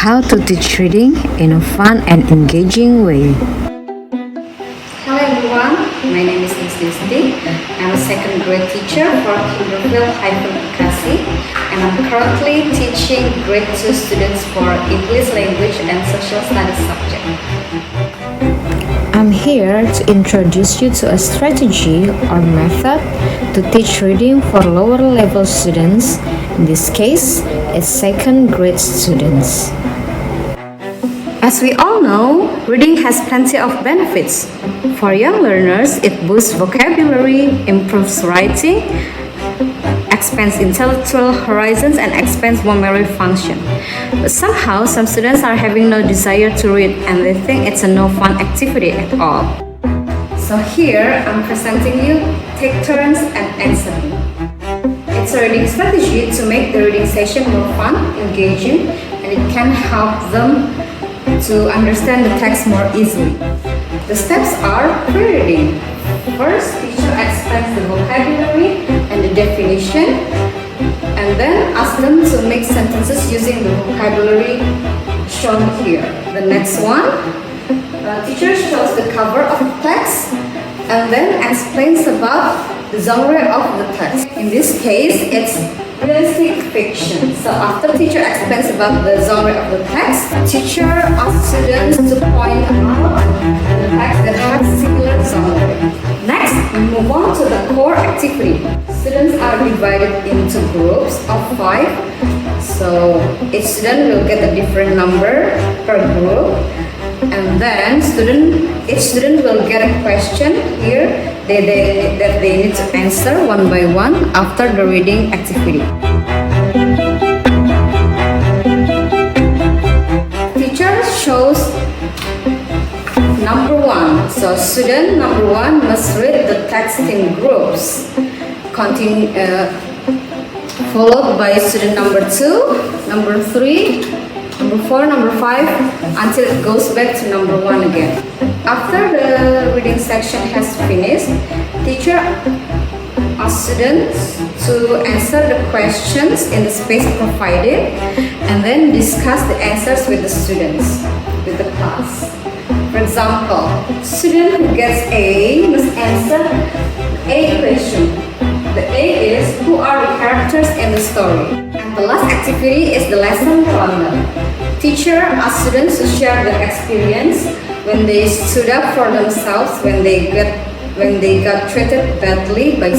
how to teach reading in a fun and engaging way. Hello everyone, my name is Ms. Listi. I'm a second grade teacher for Kinderville-Bekasi, and I'm currently teaching grade 2 students for English language and social studies subject. I'm here to introduce you to a strategy or method to teach reading for lower level students, in this case, it's second grade students. As we all know, reading has plenty of benefits. For young learners, it boosts vocabulary, improves writing, expands intellectual horizons, and expands memory function. But somehow, some students are having no desire to read and they think it's a no fun activity at all. So here, I'm presenting you Take Turns and Answering. It's a reading strategy to make the reading session more fun, engaging, and it can help them to understand the text more easily. The steps are pre-reading. First, teacher explains the vocabulary and the definition, and then ask them to make sentences using the vocabulary shown here. The next one, teacher shows the cover of the text and then explains about the genre of the text. In this case, it's realistic fiction. So after teacher explains about the genre of the text, teacher asks students to point out the text that has similar genre. Next, we move on to the core activity. Students are divided into groups of 5. So each student will get a different number per group. And then each student will get a question here that they need to answer one by one after the reading activity. Teacher shows number 1. So student number 1 must read the text in groups, followed by student number 2, number 3, number 4, number 5, until it goes back to number 1 again. After the reading section has finished, teacher asks students to answer the questions in the space provided and then discuss the answers with the students, with the class. For example, student who gets A must answer A question. The A is, who are the characters in the story? And the last activity is the lesson rundown. Teacher asks students to share their experience when they stood up for themselves when they got treated badly by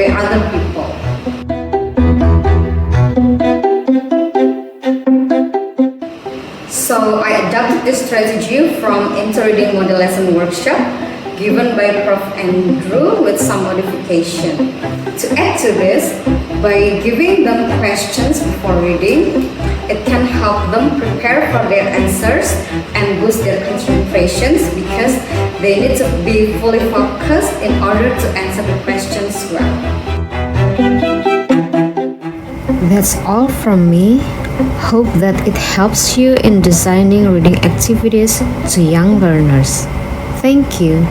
other people. So I adapted this strategy from Inter-Reading Model Lesson Workshop given by Prof. Andrew with some modification. To add to this, by giving them questions before reading, it can help them prepare for their answers and boost their concentrations because they need to be fully focused in order to answer the questions well. That's all from me. Hope that it helps you in designing reading activities to young learners. Thank you.